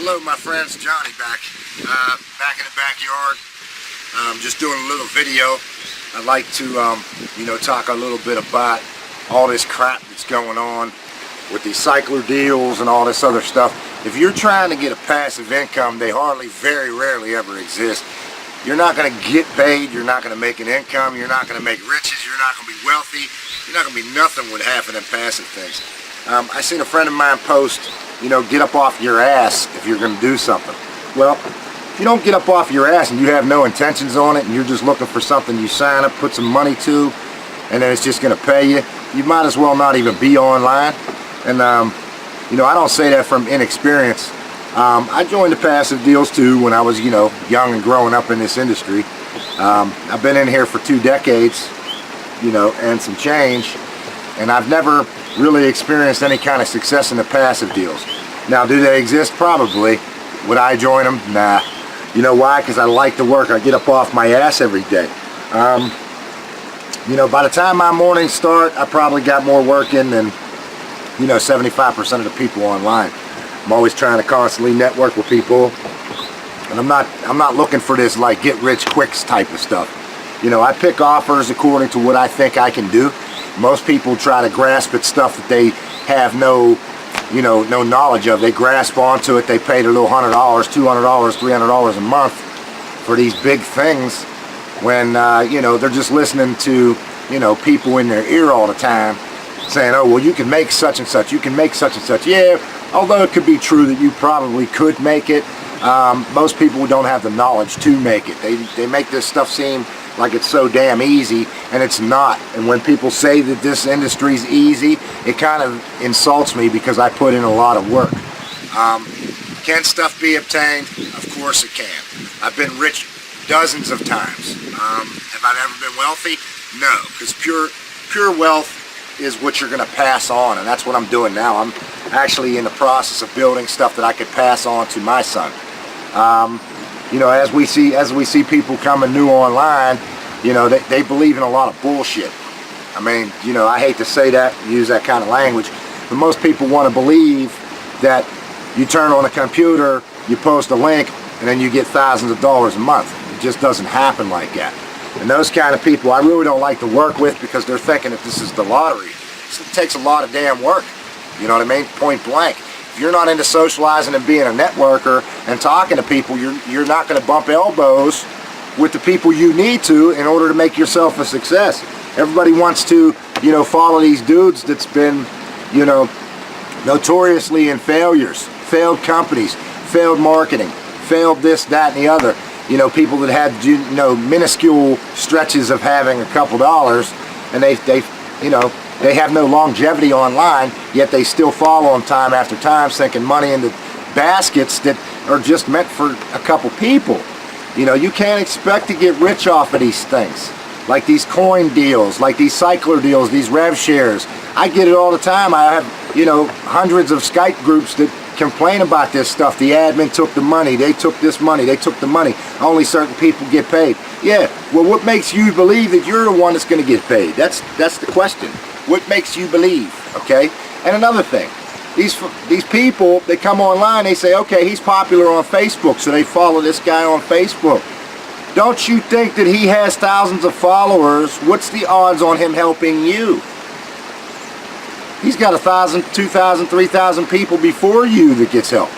Hello my friends, Johnny back in the backyard. Just doing a little video. I'd like to talk a little bit about all this crap that's going on with these cycler deals and all this other stuff. If you're trying to get a passive income, they very rarely ever exist. You're not going to get paid, you're not going to make an income, you're not going to make riches, you're not going to be wealthy, you're not going to be nothing with half of them passive things. I seen a friend of mine post, get up off your ass if you're going to do something. Well, if you don't get up off your ass and you have no intentions on it and you're just looking for something you sign up, put some money to, and then it's just going to pay you, you might as well not even be online. And I don't say that from inexperience. I joined the passive deals too when I was young and growing up in this industry. I've been in here for 2 decades, and some change, and I've never really experienced any kind of success in the passive deals. Now, do they exist? Probably. Would I join them? Nah. You know why? Because I like to work. I get up off my ass every day. By the time my mornings start, I probably got more work in than 75% of the people online. I'm always trying to constantly network with people, and I'm not looking for this like get rich quick type of stuff. I pick offers according to what I think I can do. Most people try to grasp at stuff that they have no knowledge of. They grasp onto it. They pay their little $100, $200, $300 a month for these big things when they're just listening to people in their ear all the time saying, oh, well, you can make such and such, you can make such and such. Yeah, although it could be true that you probably could make it, most people don't have the knowledge to make it. They make this stuff seem like it's so damn easy, and it's not. And when people say that this industry's easy, it kind of insults me because I put in a lot of work. Can stuff be obtained? Of course it can. I've been rich dozens of times. Have I ever been wealthy? No, because pure wealth is what you're going to pass on, and that's what I'm doing now. I'm actually in the process of building stuff that I could pass on to my son. As we see people coming new online, they believe in a lot of bullshit. I mean, I hate to say that, use that kind of language, but most people want to believe that you turn on a computer, you post a link, and then you get thousands of dollars a month. It just doesn't happen like that. And those kind of people I really don't like to work with because they're thinking that this is the lottery. It takes a lot of damn work, you know what I mean? Point blank. If you're not into socializing and being a networker and talking to people, you're not going to bump elbows with the people you need to in order to make yourself a success. Everybody wants to, follow these dudes that's been, notoriously in failures, failed companies, failed marketing, failed this, that, and the other. People that had, minuscule stretches of having a couple dollars, and they have no longevity online, yet they still follow them time after time, sinking money into baskets that are just meant for a couple people. You can't expect to get rich off of these things, like these coin deals, like these cycler deals, these rev shares. I get it all the time. I have, hundreds of Skype groups that complain about this stuff. The admin took the money, they took this money, they took the money. Only certain people get paid. Yeah, well, what makes you believe that you're the one that's going to get paid? That's the question. What makes you believe, okay? And another thing, these people, they come online, they say, okay, he's popular on Facebook, so they follow this guy on Facebook. Don't you think that he has thousands of followers? What's the odds on him helping you? He's got 1,000, 2,000, 3,000 people before you that gets help.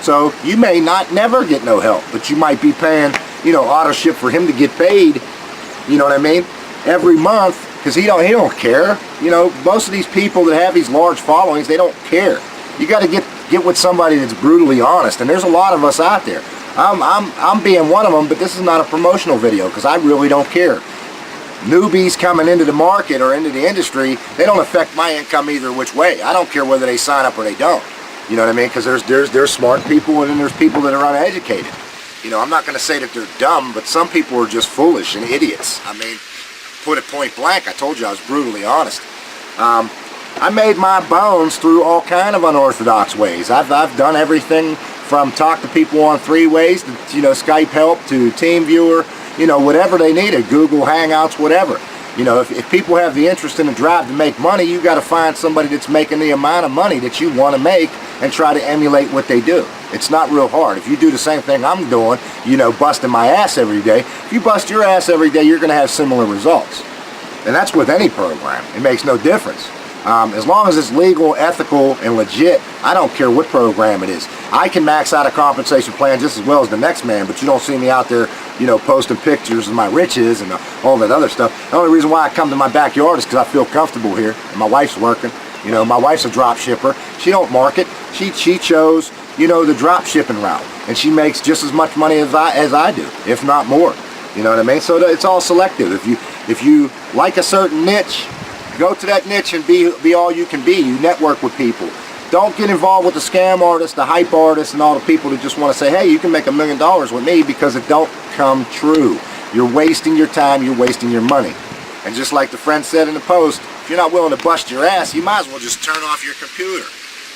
So you may never get no help, but you might be paying, auto ship for him to get paid, you know what I mean, every month, because he don't care. Most of these people that have these large followings, they don't care. You got to get with somebody that's brutally honest, and there's a lot of us out there. I'm being one of them, but this is not a promotional video because I really don't care. Newbies coming into the market or into the industry, they don't affect my income either which way. I don't care whether they sign up or they don't. You know what I mean? Because there's smart people and then there's people that are uneducated. I'm not going to say that they're dumb, but some people are just foolish and idiots. I mean, put it point blank. I told you I was brutally honest. I made my bones through all kind of unorthodox ways. I've done everything from talk to people on 3 ways to Skype help to TeamViewer, whatever they needed, Google Hangouts, whatever. If people have the interest and the drive to make money, you got to find somebody that's making the amount of money that you want to make and try to emulate what they do. It's not real hard. If you do the same thing I'm doing, you know, busting my ass every day, if you bust your ass every day, you're going to have similar results. And that's with any program. It makes no difference. As long as it's legal, ethical, and legit, I don't care what program it is. I can max out a compensation plan just as well as the next man, but you don't see me out there, you know, posting pictures of my riches and all that other stuff. The only reason why I come to my backyard is because I feel comfortable here, and my wife's working. You know, my wife's a drop shipper. She don't market. She chose, you know, the drop shipping route, and she makes just as much money as I do, if not more. You know what I mean? So it's all selective. If you like a certain niche, go to that niche and be all you can be. You network with people. Don't get involved with the scam artists, the hype artists, and all the people that just want to say, hey, you can make $1 million with me, because it don't come true. You're wasting your time, you're wasting your money. And just like the friend said in the post, if you're not willing to bust your ass, you might as well just turn off your computer.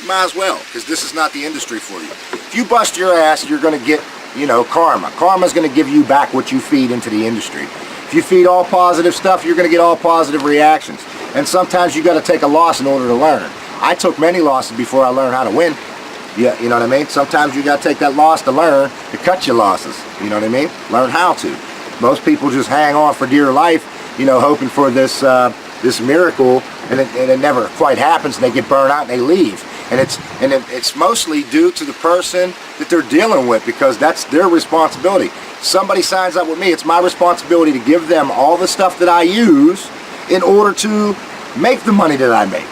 You might as well, because this is not the industry for you. If you bust your ass, you're going to get, you know, karma. Karma's going to give you back what you feed into the industry. If you feed all positive stuff, you're going to get all positive reactions. And sometimes you got to take a loss in order to learn. I took many losses before I learned how to win. Yeah, you know what I mean? Sometimes you got to take that loss to learn, to cut your losses. You know what I mean? Learn how to. Most people just hang on for dear life, you know, hoping for this this miracle, and it never quite happens, and they get burned out and they leave. And it's mostly due to the person that they're dealing with, because that's their responsibility. Somebody signs up with me, it's my responsibility to give them all the stuff that I use in order to make the money that I make.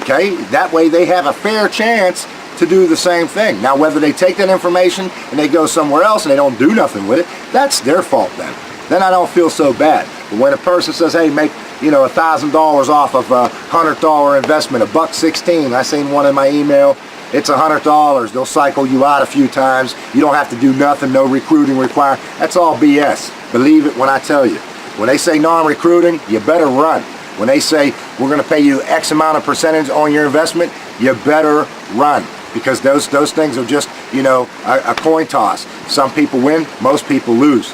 Okay? That way they have a fair chance to do the same thing. Now, whether they take that information and they go somewhere else and they don't do nothing with it, that's their fault then. Then I don't feel so bad. But when a person says, hey, make, you know, $1,000 off of a $100 investment, $1.16, I seen one in my email, it's $100. They'll cycle you out a few times. You don't have to do nothing, no recruiting required. That's all BS. Believe it when I tell you. When they say non-recruiting, you better run. When they say we're going to pay you X amount of percentage on your investment, you better run. Because those things are just, you know, a coin toss. Some people win, most people lose.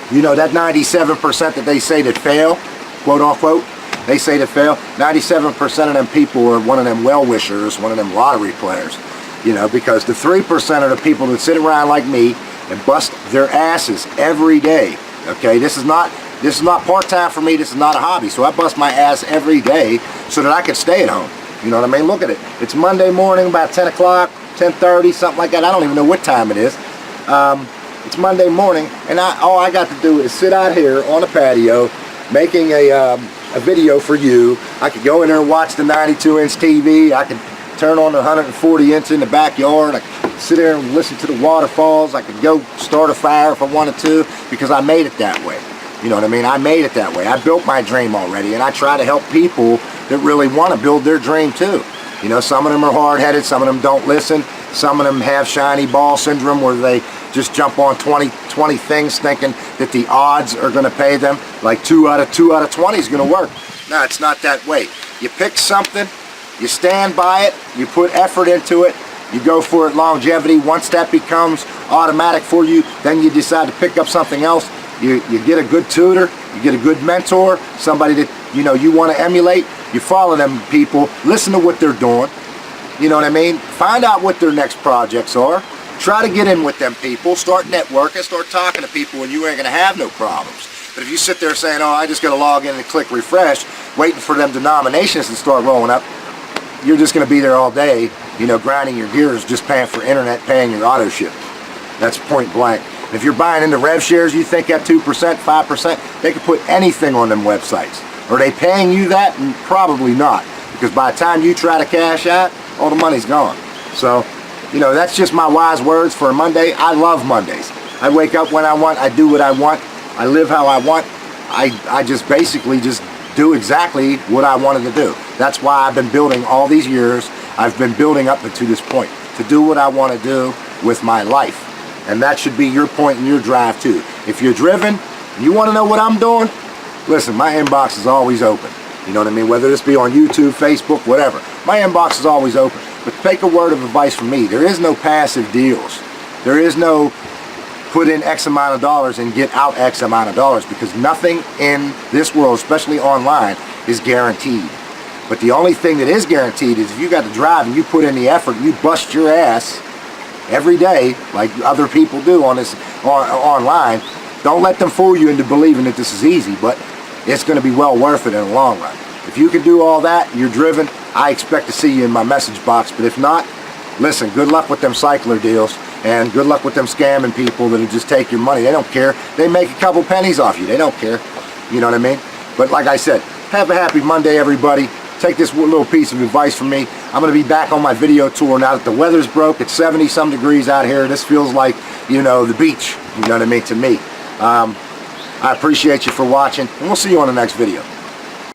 You know, that 97% that they say that fail, quote unquote, they say that fail, 97% of them people are one of them well-wishers, one of them lottery players. You know, because the 3% are the people that sit around like me and bust their asses every day. Okay, this is not part-time for me, this is not a hobby. So I bust my ass every day so that I can stay at home. You know what I mean? Look at it. It's Monday morning, about 10 o'clock, 10:30, something like that. I don't even know what time it is. It's Monday morning, and all I got to do is sit out here on the patio making a video for you. I could go in there and watch the 92-inch TV. I could turn on the 140-inch in the backyard. I could sit there and listen to the waterfalls. I could go start a fire if I wanted to, because I made it that way. You know what I mean? I made it that way. I built my dream already, and I try to help people that really want to build their dream too. You know, some of them are hard-headed, some of them don't listen, some of them have shiny ball syndrome where they just jump on 20 things thinking that the odds are going to pay them, like 2 out of 20 is going to work. No, it's not that way. You pick something, you stand by it, you put effort into it, you go for it longevity. Once that becomes automatic for you, then you decide to pick up something else. You get a good tutor, you get a good mentor, somebody that you know you want to emulate. You follow them people, listen to what they're doing. You know what I mean? Find out what their next projects are. Try to get in with them people, start networking, start talking to people, and you ain't gonna have no problems. But if you sit there saying, oh, I just gotta log in and click refresh, waiting for them denominations to start rolling up, you're just gonna be there all day, you know, grinding your gears, just paying for internet, paying your auto ship. That's point blank. If you're buying into rev shares, you think at 2%, 5%, they could put anything on them websites. Are they paying you that? Probably not, because by the time you try to cash out, all the money's gone. So, you know, that's just my wise words for a Monday. I love Mondays. I wake up when I want, I do what I want, I live how I want. I just basically just do exactly what I wanted to do. That's why I've been building all these years. I've been building up to this point, to do what I want to do with my life. And that should be your point and your drive too. If you're driven, you want to know what I'm doing, listen, my inbox is always open. You know what I mean? Whether this be on YouTube, Facebook, whatever. My inbox is always open. But take a word of advice from me. There is no passive deals. There is no put in X amount of dollars and get out X amount of dollars, because nothing in this world, especially online, is guaranteed. But the only thing that is guaranteed is if you got to drive and you put in the effort and you bust your ass every day like other people do on this online, don't let them fool you into believing that this is easy, but it's going to be well worth it in the long run. If you can do all that, you're driven, I expect to see you in my message box. But if not, listen, good luck with them cycler deals, and good luck with them scamming people that'll just take your money. They don't care. They make a couple pennies off you. They don't care. You know what I mean? But like I said, have a happy Monday, everybody. Take this little piece of advice from me. I'm going to be back on my video tour now that the weather's broke. It's 70-some degrees out here. This feels like, you know, the beach. You know what I mean, to me. I appreciate you for watching, and we'll see you on the next video.